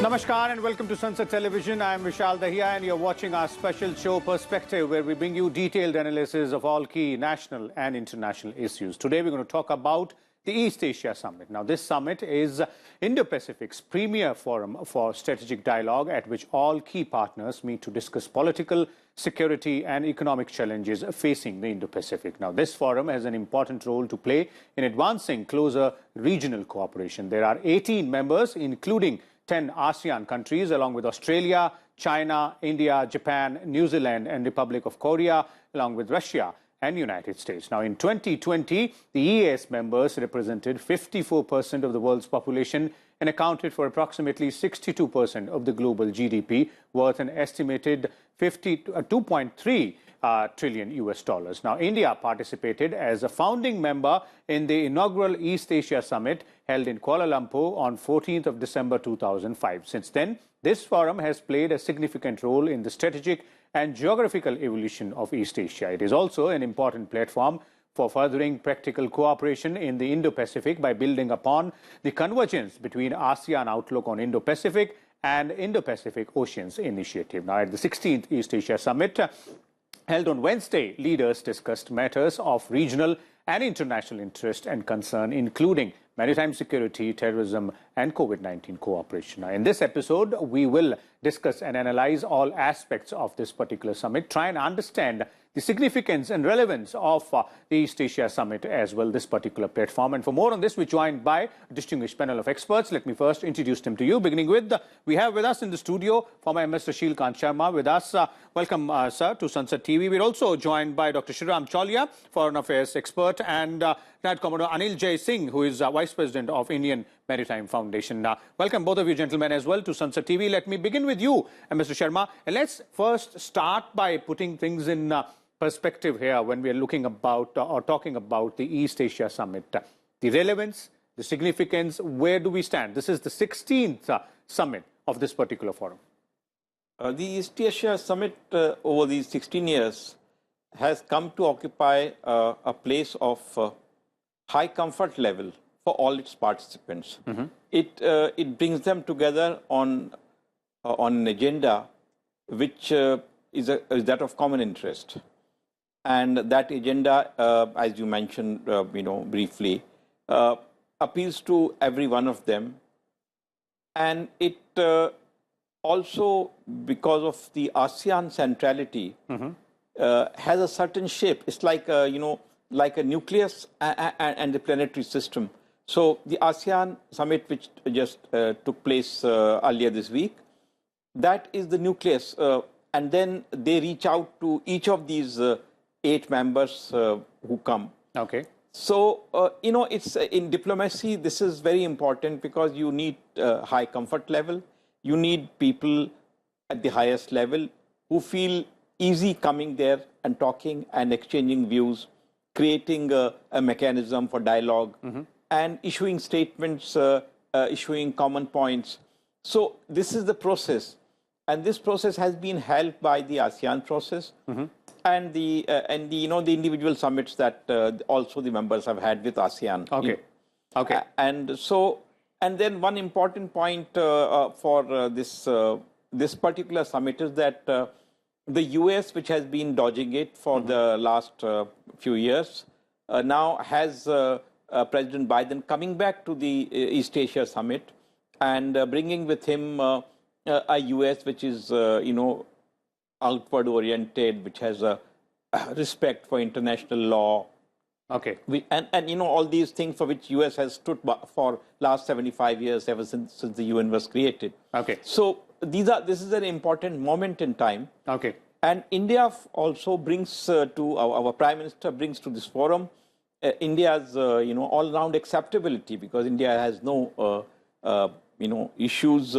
Namaskar and welcome to Sansad Television. I am Vishal Dahiya and you're watching our special show Perspective, where we bring you detailed analysis of all key national and international issues. Today we're going to talk about the East Asia Summit. Now this summit is Indo-Pacific's premier forum for strategic dialogue at which all key partners meet to discuss political, security and economic challenges facing the Indo-Pacific. Now this forum has an important role to play in advancing closer regional cooperation. There are 18 members, including 10 ASEAN countries, along with Australia, China, India, Japan, New Zealand and Republic of Korea, along with Russia and United States. Now in 2020, the EAS members represented 54% of the world's population and accounted for approximately 62% of the global GDP, worth an estimated 2.3 trillion US dollars. Now, India participated as a founding member in the inaugural East Asia Summit held in Kuala Lumpur on 14th of December 2005. Since then, this forum has played a significant role in the strategic and geographical evolution of East Asia. It is also an important platform for furthering practical cooperation in the Indo-Pacific by building upon the convergence between ASEAN Outlook on Indo-Pacific and Indo-Pacific Oceans Initiative. Now, at the 16th East Asia Summit, held on Wednesday, leaders discussed matters of regional and international interest and concern, including maritime security, terrorism, and COVID-19 cooperation. Now, in this episode, we will discuss and analyze all aspects of this particular summit, try and understand the significance and relevance of the East Asia Summit as well, this particular platform. And for more on this, we're joined by a distinguished panel of experts. Let me first introduce them to you, beginning with, we have with us in the studio former MS Rashil Kant Sharma with us. Welcome, sir, to Sansad TV. We're also joined by Dr. Shriram Cholia, Foreign Affairs expert, and Retired Commodore Anil Jay Singh, who is Vice President of Indian Maritime Foundation. Welcome both of you gentlemen as well to Sansad TV. Let me begin with you, Mr. Sharma. And let's first start by putting things in perspective here when we are looking about or talking about the East Asia Summit. The relevance, the significance, where do we stand? This is the 16th summit of this particular forum. The East Asia Summit over these 16 years has come to occupy a place of high comfort level for all its participants. Mm-hmm. It brings them together on an agenda which is that of common interest. And that agenda, as you mentioned, briefly, appeals to every one of them. And it also, because of the ASEAN centrality, mm-hmm. Has a certain shape. It's like like a nucleus and the planetary system. So the ASEAN summit, which just took place earlier this week, that is the nucleus. And then they reach out to each of these 8 members who come. Okay. So, it's in diplomacy, this is very important because you need high comfort level. You need people at the highest level who feel easy coming there and talking and exchanging views, creating a mechanism for dialogue, mm-hmm. and issuing statements, issuing common points. So this is the process. And this process has been helped by the ASEAN process. Mm-hmm. And the the individual summits that also the members have had with ASEAN. Okay. Okay. And then one important point for this particular summit is that the US, which has been dodging it for mm-hmm. the last few years, now has President Biden coming back to the East Asia Summit and bringing with him a US which is outward oriented, which has a respect for international law. Okay. And all these things for which US has stood for last 75 years, ever since the UN was created. Okay. So this is an important moment in time. Okay. And India also brings to our Prime Minister brings to this forum India's all-round acceptability, because India has no issues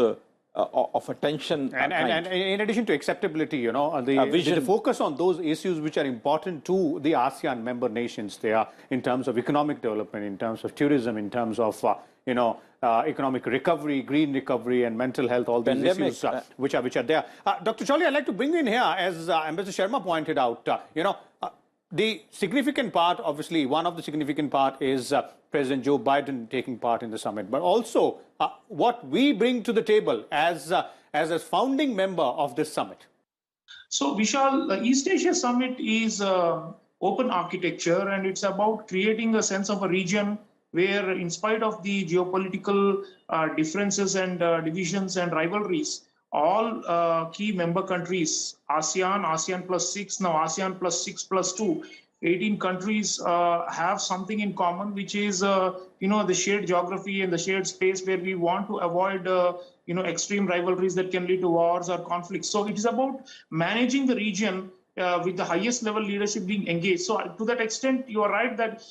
of attention. And in addition to acceptability, the focus on those issues which are important to the ASEAN member nations there in terms of economic development, in terms of tourism, in terms of, economic recovery, green recovery and mental health, all these issues which are there. Dr. Choli, I'd like to bring in here, as Ambassador Sharma pointed out, the significant part, obviously, one of the significant part is President Joe Biden taking part in the summit, but also what we bring to the table as a founding member of this summit. So, Vishal, the East Asia Summit is open architecture, and it's about creating a sense of a region where, in spite of the geopolitical differences and divisions and rivalries, all key member countries, ASEAN, ASEAN plus 6, now ASEAN plus 6 plus 2, 18 countries have something in common, which is, the shared geography and the shared space where we want to avoid, extreme rivalries that can lead to wars or conflicts. So it is about managing the region with the highest level leadership being engaged. So to that extent, you are right that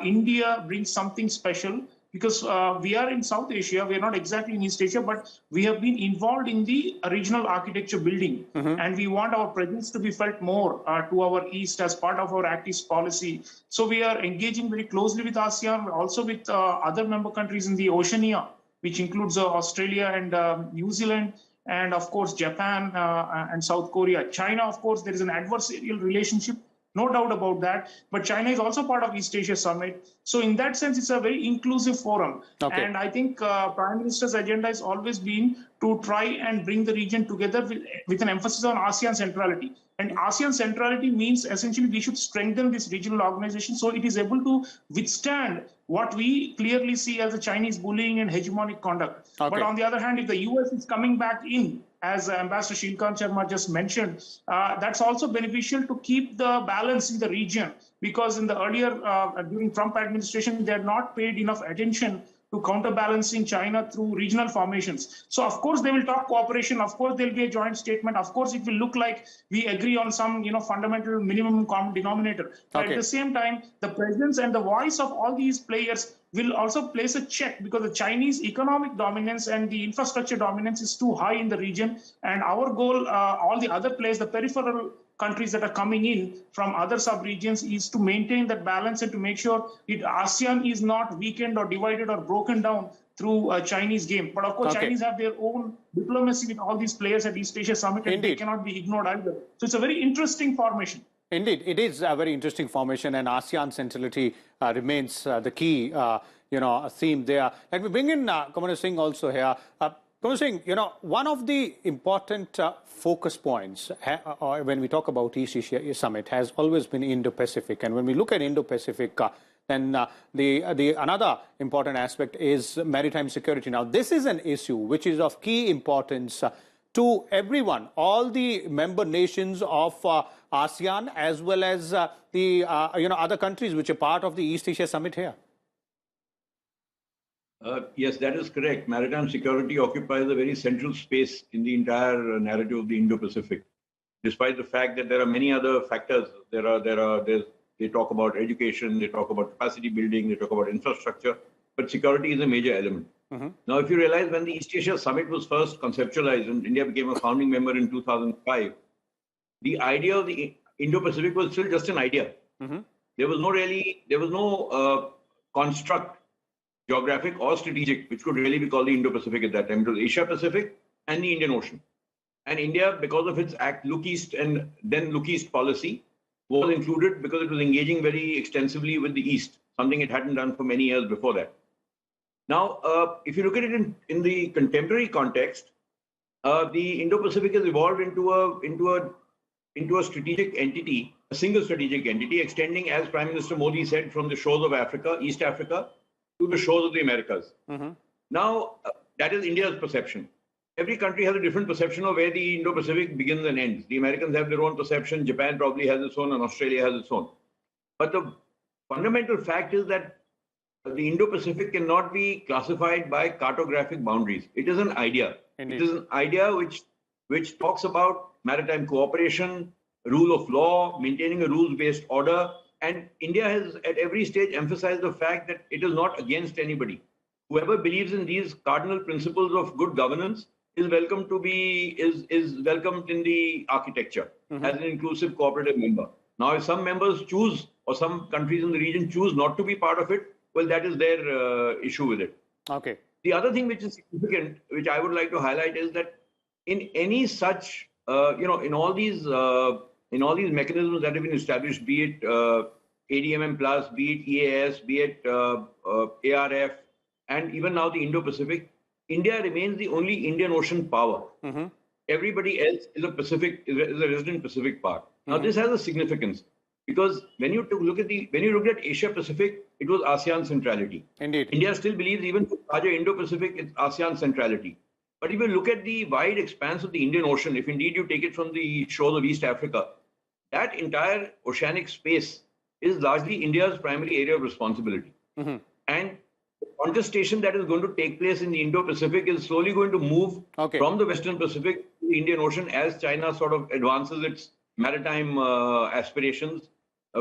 India brings something special because we are in South Asia. We are not exactly in East Asia, but we have been involved in the regional architecture building. And we want our presence to be felt more to our east as part of our Act East policy. So we are engaging very closely with ASEAN, also with other member countries in the Oceania, which includes Australia and New Zealand, and of course, Japan and South Korea. China, of course, there is an adversarial relationship, no doubt about that. But China is also part of East Asia Summit. So in that sense, it's a very inclusive forum. Okay. And I think Prime Minister's agenda has always been to try and bring the region together with an emphasis on ASEAN centrality. And ASEAN centrality means essentially we should strengthen this regional organization so it is able to withstand what we clearly see as the Chinese bullying and hegemonic conduct. Okay. But on the other hand, if the US is coming back in, as Ambassador Shrikant Sharma just mentioned, that's also beneficial to keep the balance in the region, because in the earlier, during Trump administration, they had not paid enough attention to counterbalancing China through regional formations. So of course they will talk cooperation, of course there'll be a joint statement, of course it will look like we agree on some fundamental minimum common denominator. But at the same time, the presence and the voice of all these players will also place a check, because the Chinese economic dominance and the infrastructure dominance is too high in the region. And our goal, all the other players, the peripheral countries that are coming in from other sub-regions, is to maintain that balance and to make sure ASEAN is not weakened or divided or broken down through a Chinese game. But of course, Chinese have their own diplomacy with all these players at East Asia Summit, and they cannot be ignored either. So it's a very interesting formation. Indeed, it is a very interesting formation, and ASEAN centrality remains the key, theme there. Let me bring in Commander Singh also here. Commander Singh, one of the important focus points when we talk about East Asia Summit has always been Indo-Pacific, and when we look at Indo-Pacific, then another important aspect is maritime security. Now, this is an issue which is of key importance to everyone, all the member nations of ASEAN, as well as the other countries which are part of the East Asia Summit here. Yes, that is correct. Maritime security occupies a very central space in the entire narrative of the Indo-Pacific. Despite the fact that there are many other factors, they talk about education, they talk about capacity building, they talk about infrastructure, but security is a major element. Now, if you realize, when the East Asia Summit was first conceptualized and India became a founding member in 2005, the idea of the Indo-Pacific was still just an idea. There was no construct, geographic or strategic, which could really be called the Indo-Pacific at that time. It was Asia-Pacific and the Indian Ocean. And India, because of its Act Look East and then Look East policy, was included because it was engaging very extensively with the East, something it hadn't done for many years before that. Now, if you look at it in the contemporary context, the Indo-Pacific has evolved into a strategic entity, a single strategic entity, extending, as Prime Minister Modi said, from the shores of Africa, East Africa, to the shores of the Americas. Now, that is India's perception. Every country has a different perception of where the Indo-Pacific begins and ends. The Americans have their own perception, Japan probably has its own, and Australia has its own. But the fundamental fact is that the Indo-Pacific cannot be classified by cartographic boundaries. It is an idea. Indeed. It is an idea which talks about maritime cooperation, rule of law, maintaining a rules-based order. And India has at every stage emphasized the fact that it is not against anybody. Whoever believes in these cardinal principles of good governance is welcome is welcomed in the architecture as an inclusive cooperative member. Now, if some members choose, or some countries in the region choose not to be part of it, well, that is their issue with it. Okay. The other thing which is significant, which I would like to highlight, is that in any such, in all these in all these mechanisms that have been established, be it ADMM plus, be it EAS, be it ARF, and even now the Indo-Pacific, India remains the only Indian Ocean power. Everybody else is a resident Pacific power. Now this has a significance because when you look at Asia Pacific, it was ASEAN centrality. Indeed. India still believes even for larger Indo-Pacific, it's ASEAN centrality. But if you look at the wide expanse of the Indian Ocean, if indeed you take it from the shores of East Africa, that entire oceanic space is largely India's primary area of responsibility. And the contestation that is going to take place in the Indo-Pacific is slowly going to move from the Western Pacific to the Indian Ocean as China sort of advances its maritime aspirations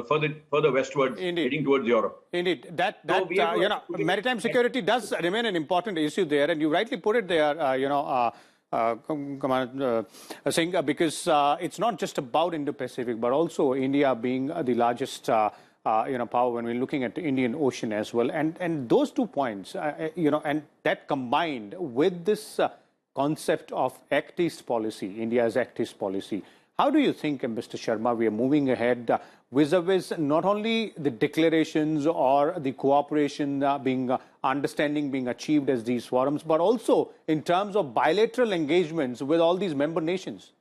further westwards, heading towards Europe. Indeed, maritime security does remain an important issue there, and you rightly put it there, Singh, because it's not just about Indo-Pacific, but also India being the largest power when we're looking at the Indian Ocean as well, and those 2 points, and that combined with this concept of Act East policy, India's Act East policy. How do you think, Mr. Sharma, we are moving ahead vis-a-vis not only the declarations or the cooperation understanding being achieved as these forums, but also in terms of bilateral engagements with all these member nations?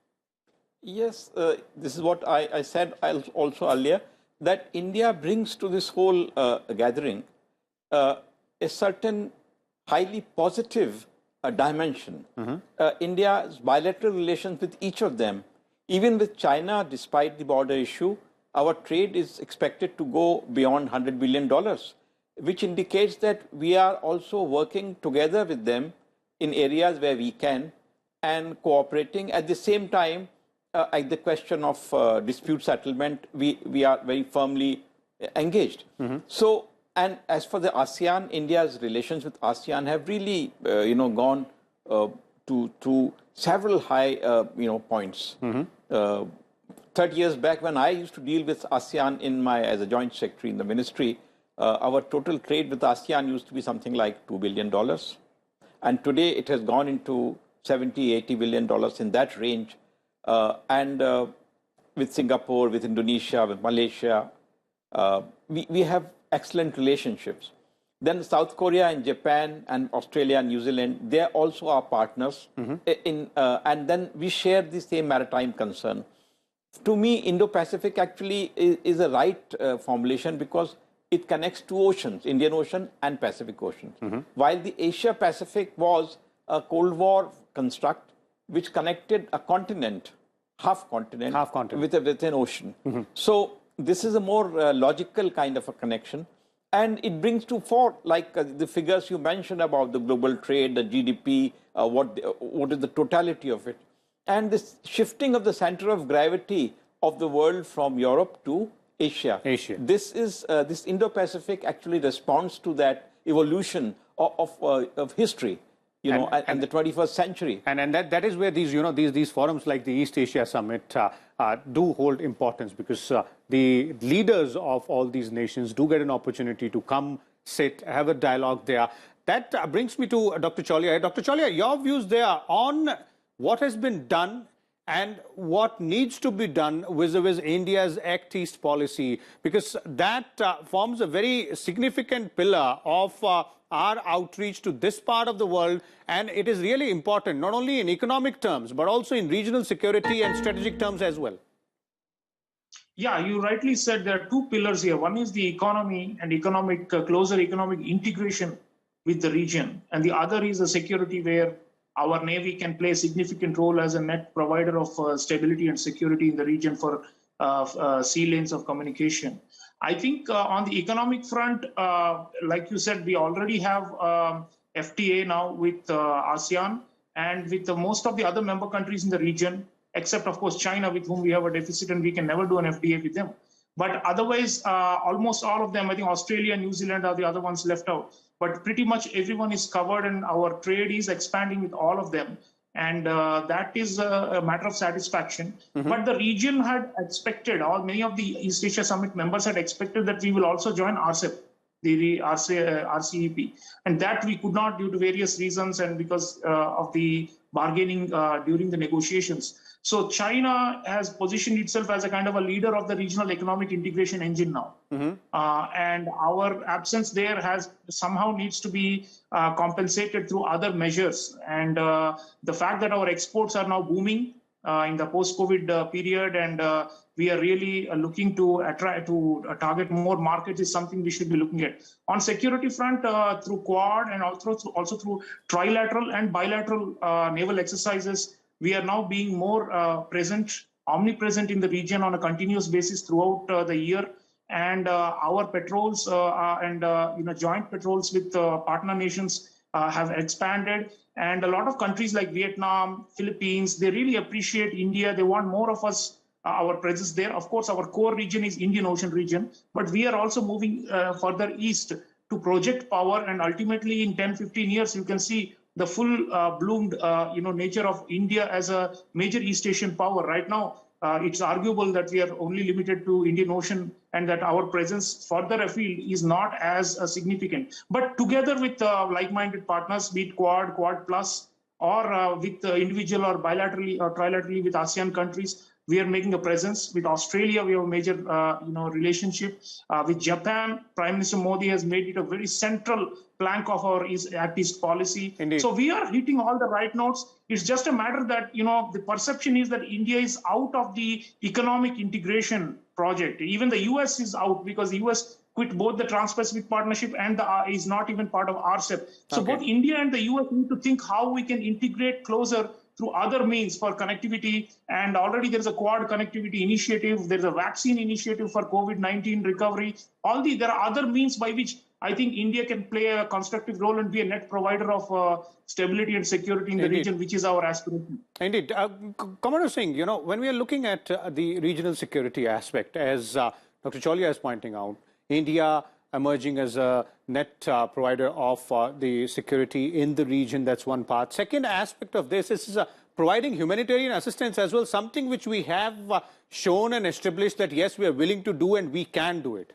Yes, this is what I said also earlier, that India brings to this whole gathering a certain highly positive dimension. India's bilateral relations with each of them, even with China, despite the border issue, our trade is expected to go beyond $100 billion, which indicates that we are also working together with them in areas where we can and cooperating. At the same time, at the question of dispute settlement, we are very firmly engaged. So, and as for the ASEAN, India's relations with ASEAN have really, gone to several high, points. 30 years back, when I used to deal with ASEAN as a joint secretary in the ministry, our total trade with ASEAN used to be something like $2 billion. And today it has gone into $70–80 billion in that range. And with Singapore, with Indonesia, with Malaysia, we have excellent relationships. Then South Korea and Japan and Australia and New Zealand, they are also our partners. And then we share the same maritime concern. To me, Indo-Pacific actually is a right formulation because it connects 2 oceans, Indian Ocean and Pacific Ocean. While the Asia-Pacific was a Cold War construct which connected a continent, half continent. With an ocean. So this is a more logical kind of a connection. And it brings to fore, like the figures you mentioned about the global trade, the GDP, what is the totality of it. And this shifting of the center of gravity of the world from Europe to Asia. This is this Indo-Pacific actually responds to that evolution of history, and the 21st century. And that is where these forums like the East Asia Summit do hold importance, because the leaders of all these nations do get an opportunity to come, sit, have a dialogue there. That brings me to Dr. Cholia. Dr. Cholia, your views there on what has been done and what needs to be done vis-a-vis India's Act East policy, because that forms a very significant pillar of our outreach to this part of the world, and it is really important, not only in economic terms, but also in regional security and strategic terms as well. Yeah, you rightly said there are 2 pillars here. One is the economy and closer economic integration with the region, and the other is the security, where our Navy can play a significant role as a net provider of stability and security in the region for sea lanes of communication. I think on the economic front, like you said, we already have FTA now with ASEAN and with most of the other member countries in the region, except, of course, China, with whom we have a deficit and we can never do an FTA with them. But otherwise, almost all of them, I think Australia and New Zealand are the other ones left out. But pretty much everyone is covered, and our trade is expanding with all of them. And that is a matter of satisfaction. But the region had expected, or many of the East Asia Summit members had expected, that we will also join RCEP, the RCEP. And that we could not due to various reasons and because of the bargaining during the negotiations. So China has positioned itself as a kind of a leader of the regional economic integration engine now. And our absence there has somehow needs to be compensated through other measures. And the fact that our exports are now booming in the post-COVID period, and we are really looking to target more markets is something we should be looking at. On security front, through Quad and also through trilateral and bilateral naval exercises, we are now being more omnipresent in the region on a continuous basis throughout the year. And our patrols and joint patrols with partner nations have expanded. And a lot of countries like Vietnam, Philippines, they really appreciate India. They want more of us, our presence there. Of course, our core region is Indian Ocean region, but we are also moving further east to project power. And ultimately, in 10, 15 years, you can see the full bloomed nature of India as a major East Asian power. Right now, it's arguable that we are only limited to Indian Ocean and that our presence further afield is not as significant. But together with like-minded partners, be it Quad, Quad Plus, or with individual or bilaterally or trilaterally with ASEAN countries, we are making a presence. With Australia, we have a major relationship. With Japan, Prime Minister Modi has made it a very central plank of our Act East policy. Indeed. So we are hitting all the right notes. It's just a matter that, the perception is that India is out of the economic integration project. Even the US is out because the US quit both the Trans-Pacific Partnership and is not even part of RCEP. So both India and the US need to think how we can integrate closer through other means for connectivity. And already there's a Quad connectivity initiative. There's a vaccine initiative for COVID-19 recovery. There are other means by which I think India can play a constructive role and be a net provider of stability and security in the region, which is our aspiration. Indeed. Commander Singh, when we are looking at the regional security aspect, as Dr. Cholia is pointing out, India emerging as a net provider of the security in the region, that's one part. Second aspect of this is providing humanitarian assistance as well, something which we have shown and established that, yes, we are willing to do and we can do it.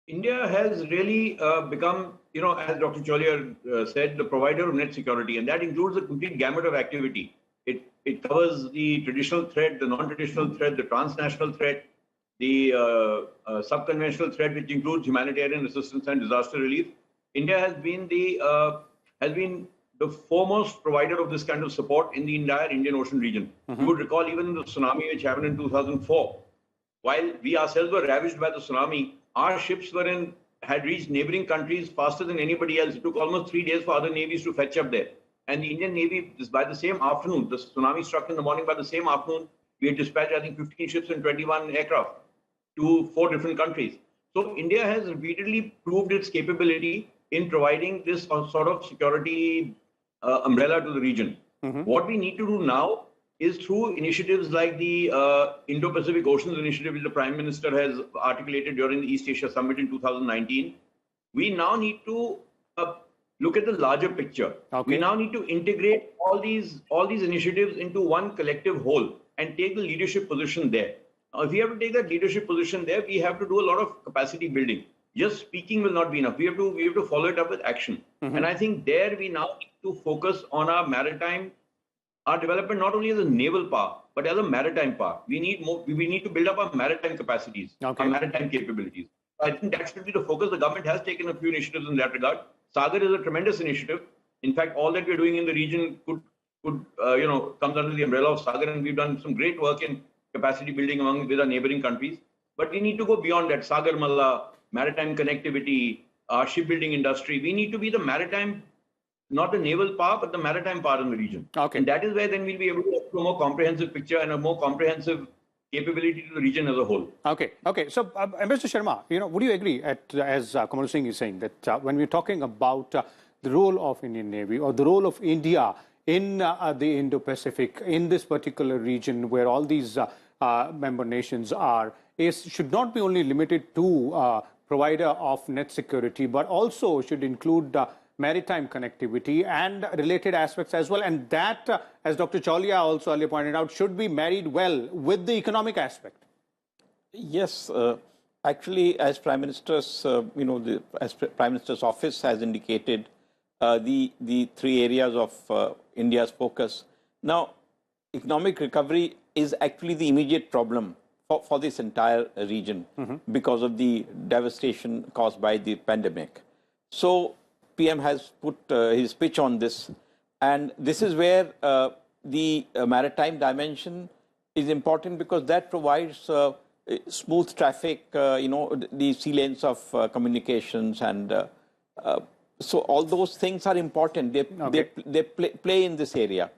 India has really become, as Dr. Cholia said, the provider of net security, and that includes a complete gamut of activity. It covers the traditional threat, the non-traditional threat, the transnational threat, the subconventional threat, which includes humanitarian assistance and disaster relief. India has been the foremost provider of this kind of support in the entire Indian Ocean region. You would recall even the tsunami which happened in 2004. While we ourselves were ravaged by the tsunami, our ships had reached neighboring countries faster than anybody else. It took almost 3 days for other navies to fetch up there. And the Indian Navy, by the same afternoon, the tsunami struck in the morning, by the same afternoon, we had dispatched, I think, 15 ships and 21 aircraft to 4 different countries. So India has repeatedly proved its capability in providing this sort of security umbrella to the region. What we need to do now is through initiatives like the Indo-Pacific Oceans Initiative, which the Prime Minister has articulated during the East Asia Summit in 2019. We now need to look at the larger picture. We now need to integrate all these initiatives into one collective whole and take the leadership position there. Now, if we have to take that leadership position there, we have to do a lot of capacity building. Just speaking will not be enough. We have to follow it up with action. And I think there we now need to focus on our maritime, our development not only as a naval power, but as a maritime power. We need to build up our maritime capacities, our maritime capabilities. I think that should be the focus. The government has taken a few initiatives in that regard. Sagar is a tremendous initiative. In fact, all that we're doing in the region comes under the umbrella of Sagar, and we've done some great work in capacity building with our neighboring countries. But we need to go beyond that. Sagar Malla, maritime connectivity, our shipbuilding industry. We need to be the maritime, not the naval power, but the maritime power in the region. And that is where then we'll be able to have a more comprehensive picture and a more comprehensive capability to the region as a whole. So, Ambassador Sharma, would you agree, as Commander Singh is saying, that when we're talking about the role of Indian Navy or the role of India in the Indo-Pacific, in this particular region where all these member nations are, should not be only limited to provider of net security, but also should include maritime connectivity and related aspects as well. And that, as Dr. Cholia also earlier pointed out, should be married well with the economic aspect. Yes, actually, as Prime Minister's, as Prime Minister's office has indicated, the 3 areas of India's focus. Now, economic recovery is actually the immediate problem for this entire region because of the devastation caused by the pandemic. So PM has put his pitch on this, and this is where the maritime dimension is important because that provides smooth traffic, the sea lanes of communications, and so all those things are important. They play in this area.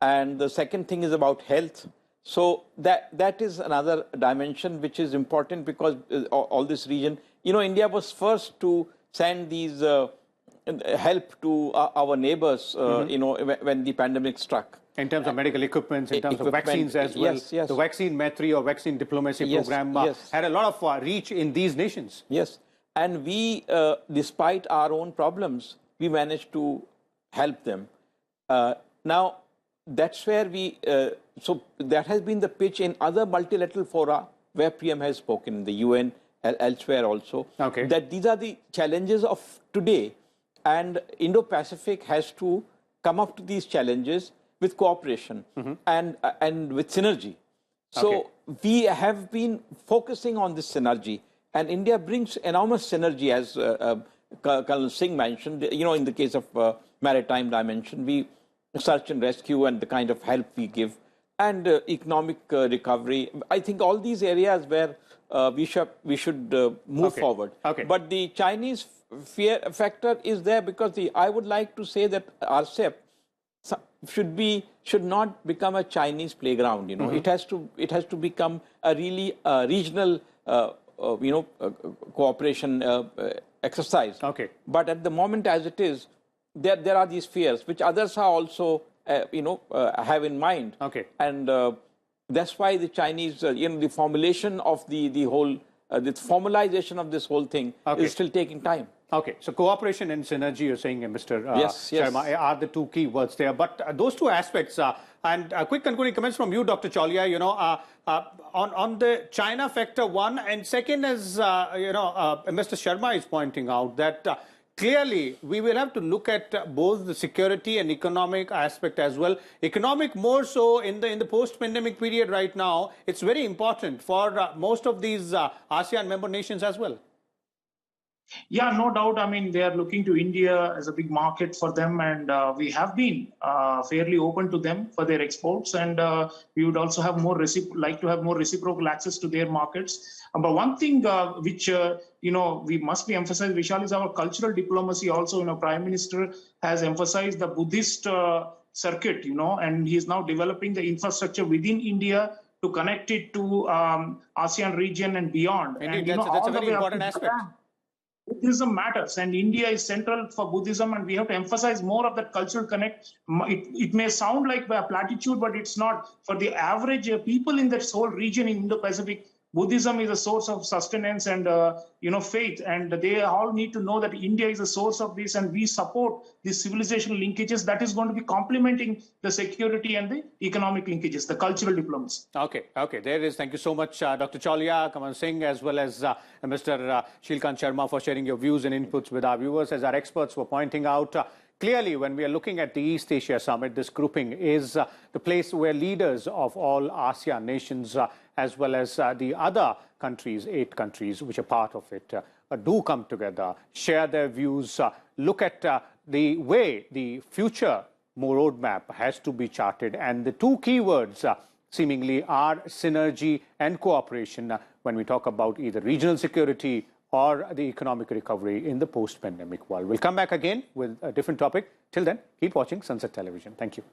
And the second thing is about health. So that is another dimension which is important because all this region, India was first to send these help to our neighbors, when the pandemic struck. In terms of medical equipment, in terms of vaccines as well. Yes. The Vaccine Maitri or Vaccine Diplomacy Program had a lot of reach in these nations. Yes. And we, despite our own problems, we managed to help them. Now, that's where so that has been the pitch in other multilateral fora where PM has spoken, in the UN, elsewhere also, that these are the challenges of today. And Indo-Pacific has to come up to these challenges with cooperation and with synergy. So we have been focusing on this synergy, and India brings enormous synergy, as Colonel Singh mentioned. In the case of maritime dimension, we search and rescue and the kind of help we give, and economic recovery. I think all these areas where we should move forward. But the Chinese fear factor is there because I would like to say that RCEP should not become a Chinese playground. It has to become a really regional cooperation exercise. But at the moment, as it is, there are these fears which others are also have in mind. And that's why the Chinese, the formulation of the whole, the formalization of this whole thing is still taking time. So cooperation and synergy, you're saying, Mr. Sharma, are the two key words there. But those two aspects, and quick concluding comments from you, Dr. Cholia, on the China factor, one, and second is, Mr. Sharma is pointing out that clearly we will have to look at both the security and economic aspect as well. Economic more so in the post-pandemic period right now. It's very important for most of these ASEAN member nations as well. Yeah, no doubt. I mean, they are looking to India as a big market for them, and we have been fairly open to them for their exports, and we would also have like to have more reciprocal access to their markets. But one thing which we must be emphasized, Vishal, is our cultural diplomacy. Also, Prime Minister has emphasized the Buddhist circuit, and he is now developing the infrastructure within India to connect it to ASEAN region and beyond. Indeed, and that's a very important aspect. Buddhism matters, and India is central for Buddhism, and we have to emphasize more of that cultural connect. It may sound like a platitude, but it's not. For the average people in that whole region in Indo-Pacific, Buddhism is a source of sustenance and faith, and they all need to know that India is a source of this, and we support these civilizational linkages that is going to be complementing the security and the economic linkages, the cultural diplomacy. There it is. Thank you so much, Dr. Cholia, Kamal Singh, as well as Mr. Shilkant Sharma, for sharing your views and inputs with our viewers. As our experts were pointing out, clearly, when we are looking at the East Asia Summit, this grouping is the place where leaders of all ASEAN nations, as well as the other countries, 8 countries which are part of it, do come together, share their views, look at the way the future roadmap has to be charted. And the two keywords seemingly are synergy and cooperation when we talk about either regional security or the economic recovery in the post-pandemic world. We'll come back again with a different topic. Till then, keep watching Sansad Television. Thank you.